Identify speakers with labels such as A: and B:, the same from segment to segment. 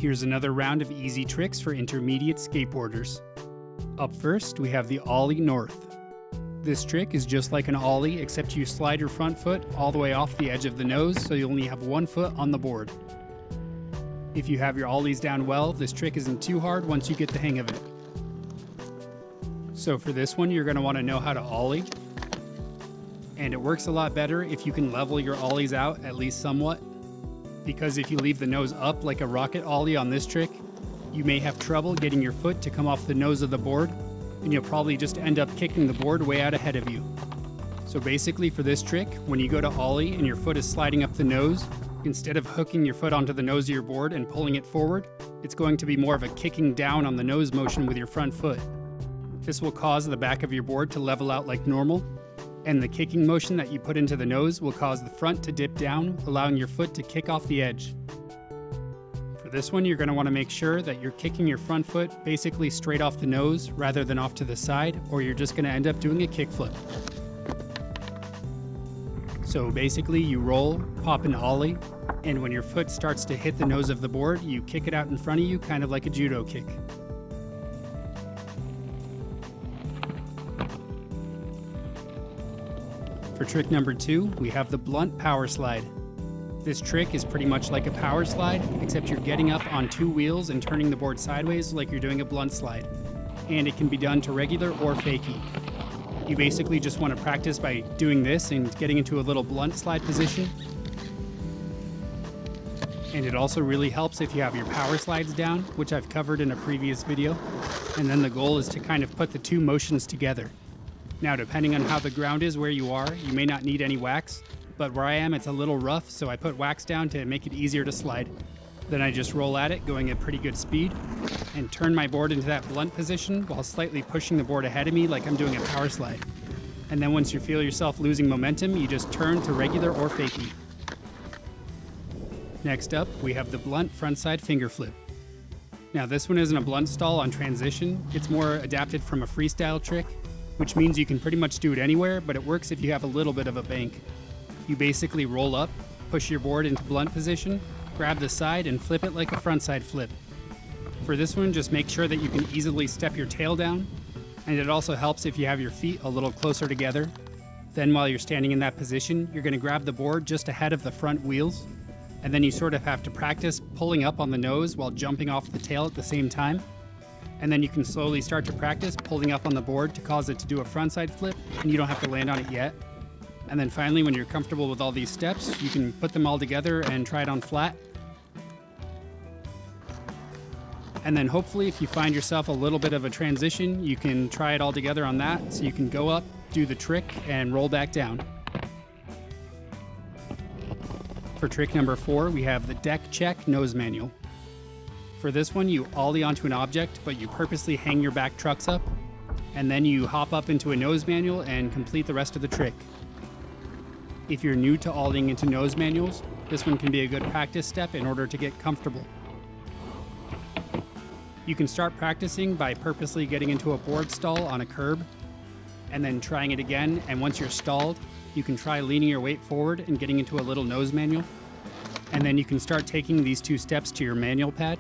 A: Here's another round of easy tricks for intermediate skateboarders. Up first, we have the Ollie North. This trick is just like an ollie, except you slide your front foot all the way off the edge of the nose, so you only have one foot on the board. If you have your ollies down well, this trick isn't too hard once you get the hang of it. So for this one, you're going to want to know how to ollie. And it works a lot better if you can level your ollies out at least somewhat. Because if you leave the nose up like a rocket ollie on this trick, you may have trouble getting your foot to come off the nose of the board, and you'll probably just end up kicking the board way out ahead of you. So basically for this trick, when you go to ollie and your foot is sliding up the nose, instead of hooking your foot onto the nose of your board and pulling it forward, it's going to be more of a kicking down on the nose motion with your front foot. This will cause the back of your board to level out like normal, and the kicking motion that you put into the nose will cause the front to dip down, allowing your foot to kick off the edge. For this one, you're going to want to make sure that you're kicking your front foot basically straight off the nose rather than off to the side, or you're just going to end up doing a kickflip. So basically you roll, pop an ollie, and when your foot starts to hit the nose of the board, you kick it out in front of you, kind of like a judo kick. For trick number 2, we have the blunt power slide. This trick is pretty much like a power slide, except you're getting up on 2 wheels and turning the board sideways like you're doing a blunt slide. And it can be done to regular or fakie. You basically just want to practice by doing this and getting into a little blunt slide position. And it also really helps if you have your power slides down, which I've covered in a previous video. And then the goal is to kind of put the 2 motions together. Now, depending on how the ground is where you are, you may not need any wax, but where I am, it's a little rough, so I put wax down to make it easier to slide. Then I just roll at it, going at pretty good speed, and turn my board into that blunt position while slightly pushing the board ahead of me like I'm doing a power slide. And then once you feel yourself losing momentum, you just turn to regular or fakie. Next up, we have the blunt frontside finger flip. Now, this one isn't a blunt stall on transition, it's more adapted from a freestyle trick, which means you can pretty much do it anywhere, but it works if you have a little bit of a bank. You basically roll up, push your board into blunt position, grab the side, and flip it like a frontside flip. For this one, just make sure that you can easily step your tail down, and it also helps if you have your feet a little closer together. Then while you're standing in that position, you're going to grab the board just ahead of the front wheels, and then you sort of have to practice pulling up on the nose while jumping off the tail at the same time. And then you can slowly start to practice pulling up on the board to cause it to do a frontside flip, and you don't have to land on it yet. And then finally, when you're comfortable with all these steps, you can put them all together and try it on flat. And then hopefully, if you find yourself a little bit of a transition, you can try it all together on that, so you can go up, do the trick, and roll back down. For trick number 4, we have the deck check nose manual. For this one, you ollie onto an object, but you purposely hang your back trucks up, and then you hop up into a nose manual and complete the rest of the trick. If you're new to ollieing into nose manuals, this one can be a good practice step in order to get comfortable. You can start practicing by purposely getting into a board stall on a curb, and then trying it again, and once you're stalled, you can try leaning your weight forward and getting into a little nose manual. And then you can start taking these 2 steps to your manual pad.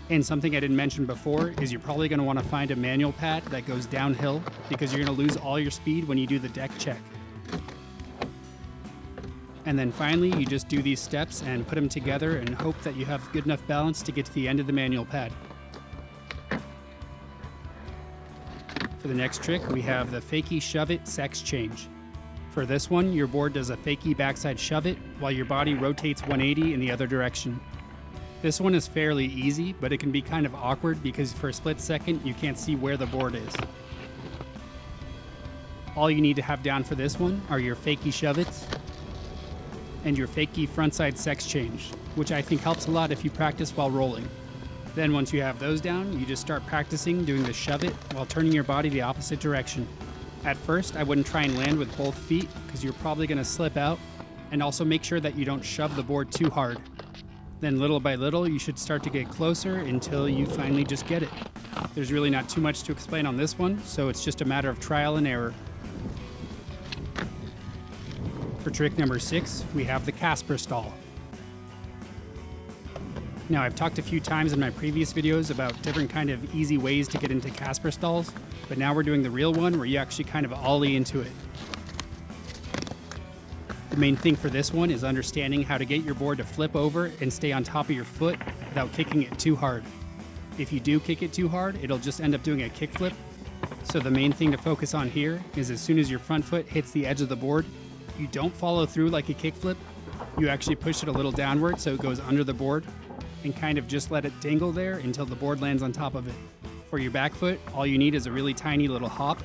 A: And something I didn't mention before is you're probably going to want to find a manual pad that goes downhill, because you're going to lose all your speed when you do the deck check. And then finally, you just do these steps and put them together and hope that you have good enough balance to get to the end of the manual pad. For the next trick, we have the fakie shove it sex change. For this one, your board does a fakie backside shove it while your body rotates 180 in the other direction. This one is fairly easy, but it can be kind of awkward because for a split second, you can't see where the board is. All you need to have down for this one are your fakie shove-its and your fakie frontside sex change, which I think helps a lot if you practice while rolling. Then once you have those down, you just start practicing doing the shove-it while turning your body the opposite direction. At first, I wouldn't try and land with both feet because you're probably going to slip out, and also make sure that you don't shove the board too hard. Then little by little, you should start to get closer until you finally just get it. There's really not too much to explain on this one, so it's just a matter of trial and error. For trick number 6, we have the Casper Stall. Now, I've talked a few times in my previous videos about different kind of easy ways to get into Casper stalls, but now we're doing the real one where you actually kind of ollie into it. The main thing for this one is understanding how to get your board to flip over and stay on top of your foot without kicking it too hard. If you do kick it too hard, it'll just end up doing a kickflip. So the main thing to focus on here is as soon as your front foot hits the edge of the board, you don't follow through like a kickflip. You actually push it a little downward so it goes under the board and kind of just let it dangle there until the board lands on top of it. For your back foot, all you need is a really tiny little hop,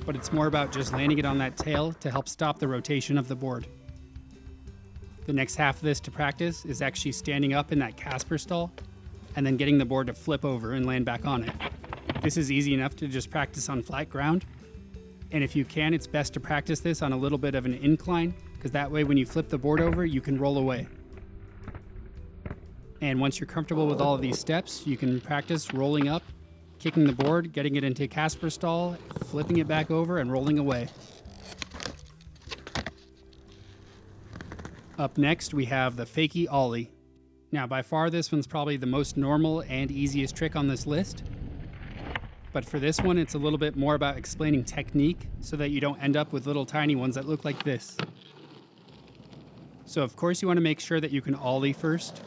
A: but it's more about just landing it on that tail to help stop the rotation of the board. The next half of this to practice is actually standing up in that Casper stall and then getting the board to flip over and land back on it. This is easy enough to just practice on flat ground. And if you can, it's best to practice this on a little bit of an incline, because that way when you flip the board over, you can roll away. And once you're comfortable with all of these steps, you can practice rolling up, kicking the board, getting it into Casper stall, flipping it back over, and rolling away. Up next, we have the Fakie Ollie. Now, by far, this one's probably the most normal and easiest trick on this list. But for this one, it's a little bit more about explaining technique so that you don't end up with little tiny ones that look like this. So of course you want to make sure that you can ollie first.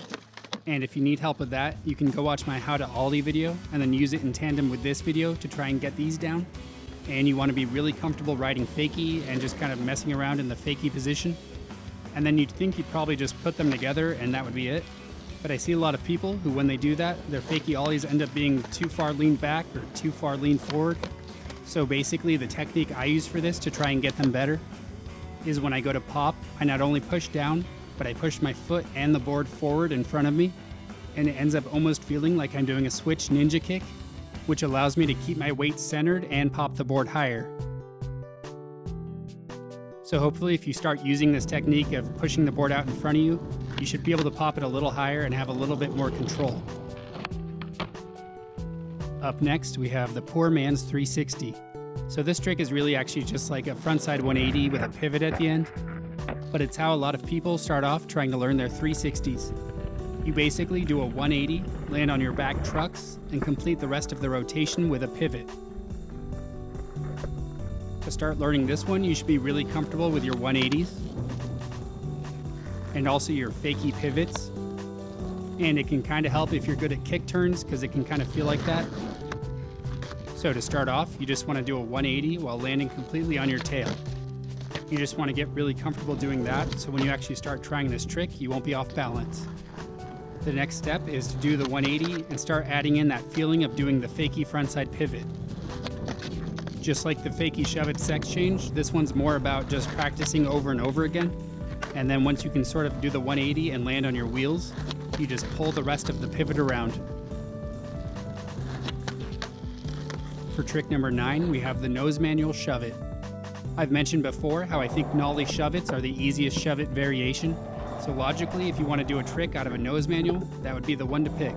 A: And if you need help with that, you can go watch my how to ollie video and then use it in tandem with this video to try and get these down. And you want to be really comfortable riding fakie and just kind of messing around in the fakie position. And then you'd think you'd probably just put them together and that would be it. But I see a lot of people who, when they do that, their fakie ollies end up being too far leaned back or too far leaned forward. So basically the technique I use for this to try and get them better is when I go to pop, I not only push down, but I push my foot and the board forward in front of me, and it ends up almost feeling like I'm doing a switch ninja kick, which allows me to keep my weight centered and pop the board higher. So hopefully if you start using this technique of pushing the board out in front of you, you should be able to pop it a little higher and have a little bit more control. Up next, we have the poor man's 360. So this trick is really actually just like a frontside 180 with a pivot at the end, but it's how a lot of people start off trying to learn their 360s. You basically do a 180, land on your back trucks, and complete the rest of the rotation with a pivot. To start learning this one, you should be really comfortable with your 180s and also your fakie pivots. And it can kind of help if you're good at kick turns because it can kind of feel like that. So to start off, you just want to do a 180 while landing completely on your tail. You just want to get really comfortable doing that so when you actually start trying this trick, you won't be off balance. The next step is to do the 180 and start adding in that feeling of doing the fakie frontside pivot. Just like the fakie shove it sex change, this one's more about just practicing over and over again. And then once you can sort of do the 180 and land on your wheels, you just pull the rest of the pivot around. For trick number 9, we have the nose manual shove it. I've mentioned before how I think nollie shove its are the easiest shove it variation. So logically, if you want to do a trick out of a nose manual, that would be the one to pick.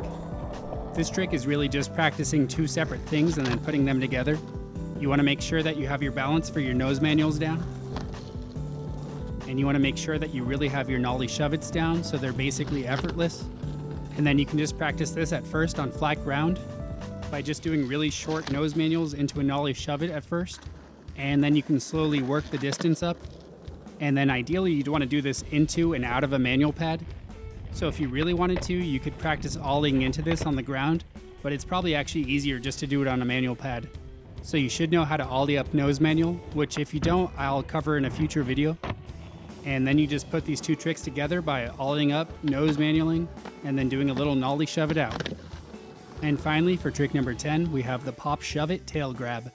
A: This trick is really just practicing two separate things and then putting them together. You want to make sure that you have your balance for your nose manuals down. And you want to make sure that you really have your nollie shove-its down so they're basically effortless. And then you can just practice this at first on flat ground by just doing really short nose manuals into a nollie shove-it at first. And then you can slowly work the distance up. And then ideally you'd want to do this into and out of a manual pad. So if you really wanted to, you could practice ollieing into this on the ground, but it's probably actually easier just to do it on a manual pad. So you should know how to ollie up nose manual, which if you don't, I'll cover in a future video. And then you just put these two tricks together by ollieing up, nose manualing, and then doing a little nollie shove it out. And finally, for trick number 10, we have the pop shove it tail grab.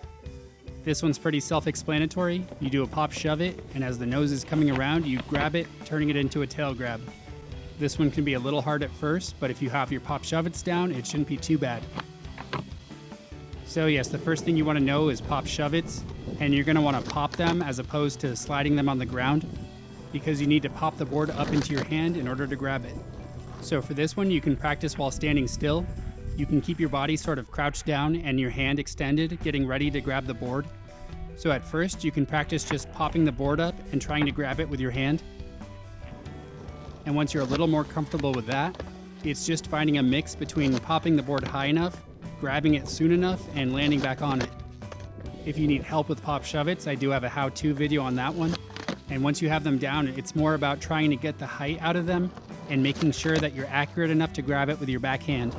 A: This one's pretty self-explanatory. You do a pop shove it, and as the nose is coming around, you grab it, turning it into a tail grab. This one can be a little hard at first, but if you have your pop shove its down, it shouldn't be too bad. So yes, the first thing you want to know is pop shove its, and you're going to want to pop them as opposed to sliding them on the ground, because you need to pop the board up into your hand in order to grab it. So for this one, you can practice while standing still. You can keep your body sort of crouched down and your hand extended, getting ready to grab the board. So at first, you can practice just popping the board up and trying to grab it with your hand. And once you're a little more comfortable with that, It's just finding a mix between popping the board high enough, grabbing it soon enough, and landing back on it. If you need help with pop shove-its, I do have a how-to video on that one. And once you have them down, it's more about trying to get the height out of them and making sure that you're accurate enough to grab it with your backhand.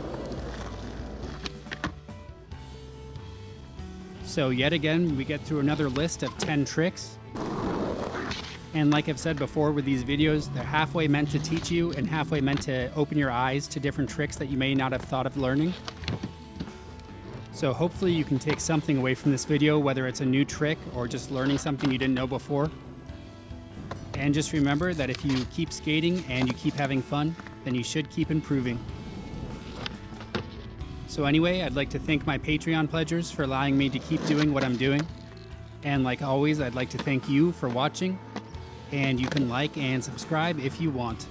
A: So yet again, we get through another list of 10 tricks. And like I've said before with these videos, they're halfway meant to teach you and halfway meant to open your eyes to different tricks that you may not have thought of learning. So hopefully you can take something away from this video, whether it's a new trick or just learning something you didn't know before. And just remember that if you keep skating and you keep having fun, then you should keep improving. So anyway, I'd like to thank my Patreon pledgers for allowing me to keep doing what I'm doing. And like always, I'd like to thank you for watching. And you can like and subscribe if you want.